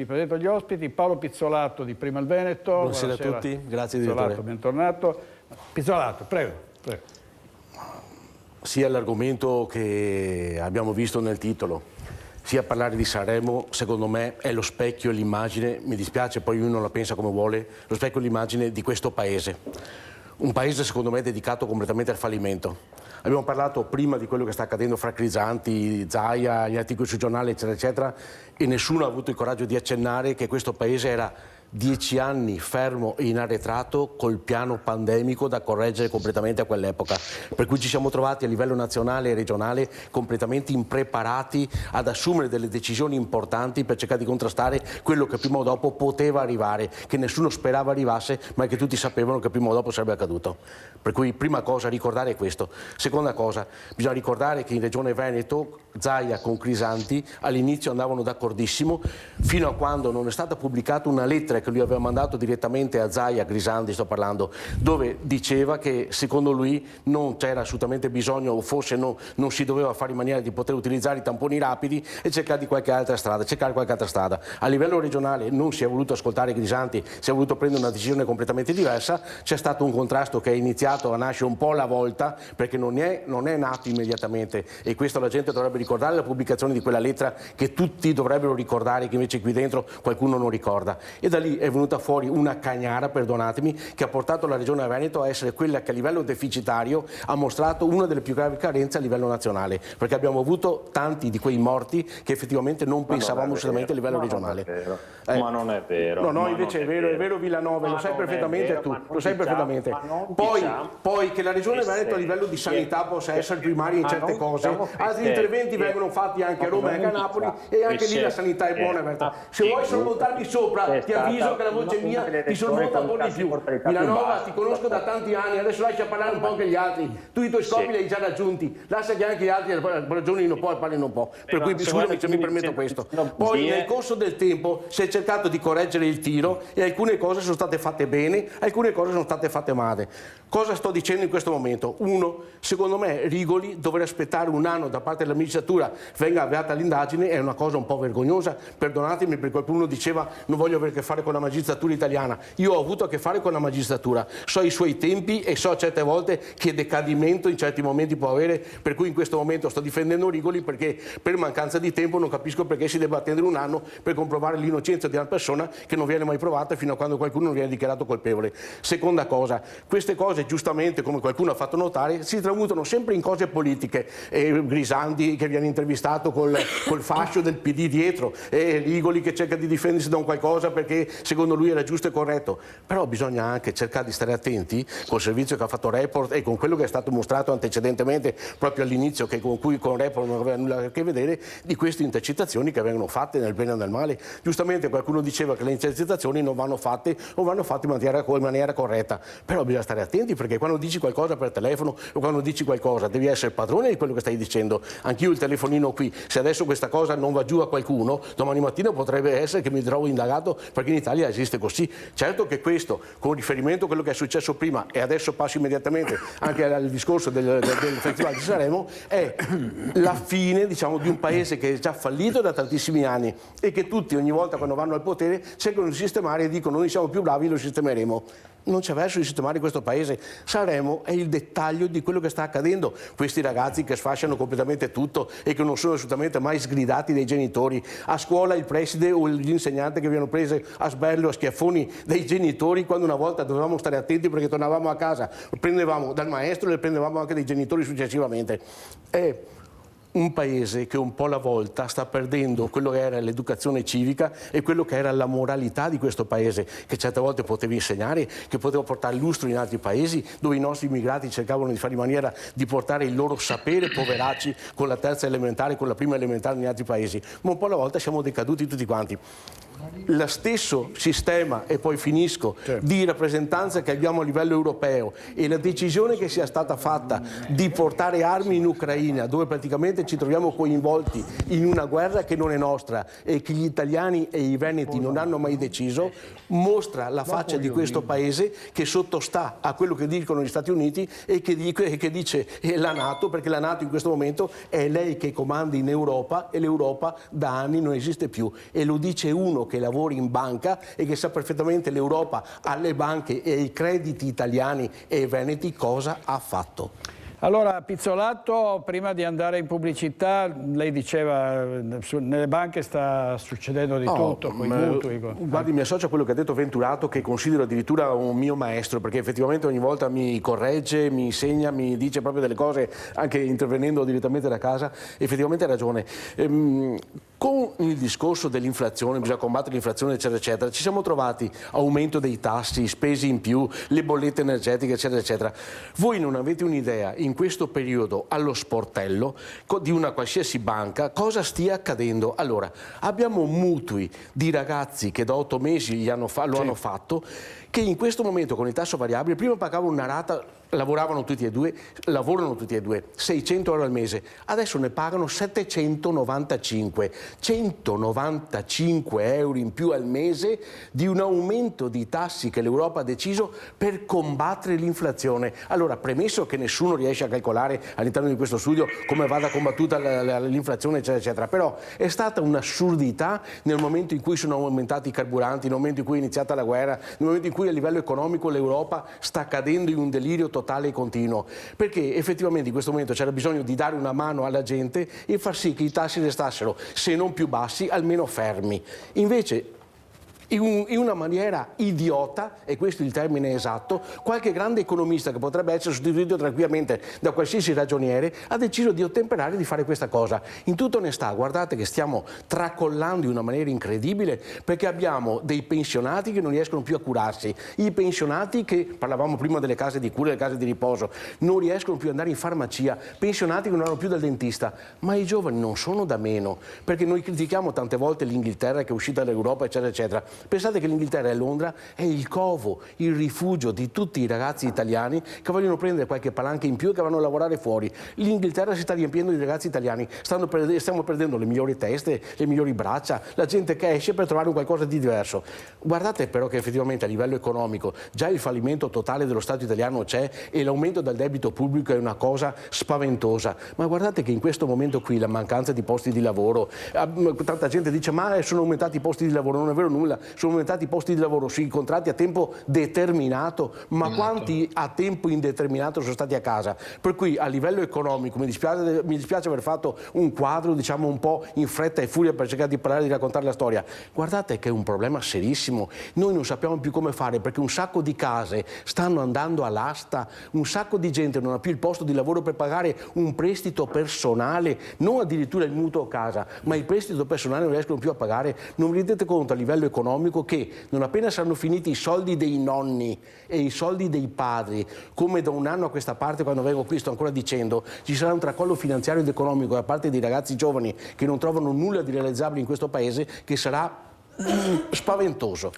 vi presento gli ospiti. Paolo Pizzolato di Prima il Veneto. Buonasera a tutti, grazie direttore. Pizzolato, bentornato. Pizzolato, prego. Sia l'argomento che abbiamo visto nel titolo, sia parlare di Sanremo, secondo me è lo specchio e l'immagine, mi dispiace poi uno la pensa come vuole, lo specchio e l'immagine di questo paese. Un paese secondo me dedicato completamente al fallimento. Abbiamo parlato prima di quello che sta accadendo fra Crisanti, Zaia, gli articoli sui giornali, eccetera, eccetera, e nessuno ha avuto il coraggio di accennare che questo paese era 10 anni fermo e in arretrato col piano pandemico da correggere completamente a quell'epoca, per cui ci siamo trovati a livello nazionale e regionale completamente impreparati ad assumere delle decisioni importanti per cercare di contrastare quello che prima o dopo poteva arrivare, che nessuno sperava arrivasse ma che tutti sapevano che prima o dopo sarebbe accaduto. Per cui prima cosa ricordare questo. Seconda cosa, bisogna ricordare che in Regione Veneto Zaia con Crisanti all'inizio andavano d'accordissimo fino a quando non è stata pubblicata una lettera che lui aveva mandato direttamente a Zaia, Crisanti sto parlando, dove diceva che secondo lui non c'era assolutamente bisogno o forse non si doveva fare in maniera di poter utilizzare i tamponi rapidi e cercare qualche altra strada. A livello regionale non si è voluto ascoltare Crisanti, si è voluto prendere una decisione completamente diversa, c'è stato un contrasto che è iniziato a nascere un po' alla volta perché non è nato immediatamente e questo la gente dovrebbe ricordare, la pubblicazione di quella lettera che tutti dovrebbero ricordare che invece qui dentro qualcuno non ricorda e da lì è venuta fuori una cagnara, perdonatemi, che ha portato la Regione Veneto a essere quella che a livello deficitario ha mostrato una delle più gravi carenze a livello nazionale, perché abbiamo avuto tanti di quei morti che effettivamente non pensavamo assolutamente a livello regionale. Ma non è vero. No, invece è vero Villanova, lo sai perfettamente tu, lo sai perfettamente. Poi che la Regione Veneto a livello di sanità possa essere primaria in certe cose, altri interventi vengono fatti anche a Roma e anche a Napoli e anche lì la sanità è buona. Se vuoi sormontarmi sopra, ti avviso che la voce mia ti sormonta un po' di più. Villanova, ti conosco da tanti anni, adesso lascia parlare un po' anche gli altri. Tu i tuoi scopi li hai già raggiunti, lascia che anche gli altri ragionino un po' e parlino un po'. Per cui scusami se mi permetto questo. Poi nel corso del tempo si è cercato di correggere il tiro e alcune cose sono state fatte bene, alcune cose sono state fatte male. Cosa sto dicendo in questo momento? Uno, secondo me Rigoli dovrà aspettare un anno da parte dell'amministratura venga avviata l'indagine, è una cosa un po' vergognosa, perdonatemi perché qualcuno diceva non voglio avere a che fare con la magistratura italiana. Io ho avuto a che fare con la magistratura, so i suoi tempi e so certe volte che decadimento in certi momenti può avere, per cui in questo momento sto difendendo Rigoli perché per mancanza di tempo non capisco perché si debba attendere un anno per comprovare l'innocenza di una persona che non viene mai provata fino a quando qualcuno non viene dichiarato colpevole. Seconda cosa, queste cose giustamente come qualcuno ha fatto notare si tramutano sempre in cose politiche, Grisanti che viene intervistato col fascio del PD dietro, Rigoli che cerca di difendersi da un qualcosa perché secondo lui era giusto e corretto, però bisogna anche cercare di stare attenti col servizio che ha fatto Report e con quello che è stato mostrato antecedentemente proprio all'inizio, che con Report non aveva nulla a che vedere, di queste intercettazioni che vengono fatte nel bene o nel male. Giustamente qualcuno diceva che le intercettazioni non vanno fatte o vanno fatte in maniera corretta, però bisogna stare attenti perché quando dici qualcosa per telefono o quando dici qualcosa devi essere padrone di quello che stai dicendo. Anch'io il telefonino qui, se adesso questa cosa non va giù a qualcuno, domani mattina potrebbe essere che mi trovo indagato perché in Italia esiste così. Certo che questo, con riferimento a quello che è successo prima e adesso passo immediatamente anche al discorso del Festival di Sanremo, è la fine, diciamo, di un paese che è già fallito da tantissimi anni e che tutti ogni volta quando vanno al potere cercano di sistemare e dicono noi siamo più bravi, lo sistemeremo. Non c'è verso di sistemare questo paese. Sanremo è il dettaglio di quello che sta accadendo. Questi ragazzi che sfasciano completamente tutto e che non sono assolutamente mai sgridati dai genitori. A scuola il preside o l'insegnante che viene preso a sberle o a schiaffoni dai genitori quando una volta dovevamo stare attenti perché tornavamo a casa, lo prendevamo dal maestro e le prendevamo anche dai genitori successivamente. È un paese che un po' alla volta sta perdendo quello che era l'educazione civica e quello che era la moralità di questo paese, che certe volte potevi insegnare, che poteva portare lustro in altri paesi dove i nostri immigrati cercavano di fare in maniera di portare il loro sapere, poveracci, con la terza elementare, con la prima elementare in altri paesi. Ma un po' alla volta siamo decaduti tutti quanti. Lo stesso sistema, e poi finisco, di rappresentanza che abbiamo a livello europeo e la decisione che sia stata fatta di portare armi in Ucraina, dove praticamente ci troviamo coinvolti in una guerra che non è nostra e che gli italiani e i veneti non hanno mai deciso, mostra la faccia di questo paese che sottostà a quello che dicono gli Stati Uniti e che dice la NATO, perché la NATO in questo momento è lei che comanda in Europa e l'Europa da anni non esiste più, e lo dice uno che lavori in banca e che sa perfettamente l'Europa alle banche e ai crediti italiani e veneti cosa ha fatto. Allora, Pizzolato, prima di andare in pubblicità, lei diceva nelle banche sta succedendo di tutto, con i mutui. Guardi, mi associo a quello che ha detto Venturato, che considero addirittura un mio maestro, perché effettivamente ogni volta mi corregge, mi insegna, mi dice proprio delle cose, anche intervenendo direttamente da casa, effettivamente ha ragione. Con il discorso dell'inflazione, bisogna combattere l'inflazione, eccetera, eccetera, ci siamo trovati aumento dei tassi, spese in più, le bollette energetiche, eccetera, eccetera. Voi non avete un'idea in questo periodo allo sportello di una qualsiasi banca cosa stia accadendo. Allora, abbiamo mutui di ragazzi che da 8 mesi lo hanno fatto, che in questo momento con il tasso variabile prima pagavano una rata, lavorano tutti e due, 600 euro al mese, adesso ne pagano 795, 195 euro in più al mese di un aumento di tassi che l'Europa ha deciso per combattere l'inflazione. Allora, premesso che nessuno riesce a calcolare all'interno di questo studio come vada combattuta l'inflazione, eccetera, eccetera, però è stata un'assurdità nel momento in cui sono aumentati i carburanti, nel momento in cui è iniziata la guerra, nel momento in cui a livello economico l'Europa sta cadendo in un delirio totale e continuo, perché effettivamente in questo momento c'era bisogno di dare una mano alla gente e far sì che i tassi restassero, se non più bassi, almeno fermi. Invece, in una maniera idiota, e questo è il termine esatto, qualche grande economista che potrebbe essere sostituito tranquillamente da qualsiasi ragioniere ha deciso di ottemperare di fare questa cosa. In tutta onestà, guardate che stiamo tracollando in una maniera incredibile, perché abbiamo dei pensionati che non riescono più a curarsi, i pensionati che, parlavamo prima delle case di cura, delle case di riposo, non riescono più ad andare in farmacia, pensionati che non hanno più dal dentista, ma i giovani non sono da meno, perché noi critichiamo tante volte l'Inghilterra che è uscita dall'Europa, eccetera, eccetera. Pensate che l'Inghilterra e Londra è il covo, il rifugio di tutti i ragazzi italiani che vogliono prendere qualche palanca in più e che vanno a lavorare fuori. L'Inghilterra si sta riempiendo di ragazzi italiani, stiamo perdendo le migliori teste, le migliori braccia, la gente che esce per trovare un qualcosa di diverso. Guardate però che effettivamente a livello economico già il fallimento totale dello Stato italiano c'è e l'aumento del debito pubblico è una cosa spaventosa. Ma guardate che in questo momento qui la mancanza di posti di lavoro, tanta gente dice ma sono aumentati i posti di lavoro, non è vero nulla. Sono aumentati i posti di lavoro sui contratti a tempo determinato, ma quanti a tempo indeterminato sono stati a casa? Per cui a livello economico mi dispiace aver fatto un quadro, diciamo, un po' in fretta e furia per cercare di parlare, di raccontare la storia. Guardate che è un problema serissimo. Noi non sappiamo più come fare perché un sacco di case stanno andando all'asta, un sacco di gente non ha più il posto di lavoro per pagare un prestito personale, non addirittura il mutuo casa, ma il prestito personale non riescono più a pagare. Non vi rendete conto a livello economico che non appena saranno finiti i soldi dei nonni e i soldi dei padri, come da un anno a questa parte quando vengo qui sto ancora dicendo, ci sarà un tracollo finanziario ed economico da parte dei ragazzi giovani che non trovano nulla di realizzabile in questo paese che sarà spaventoso.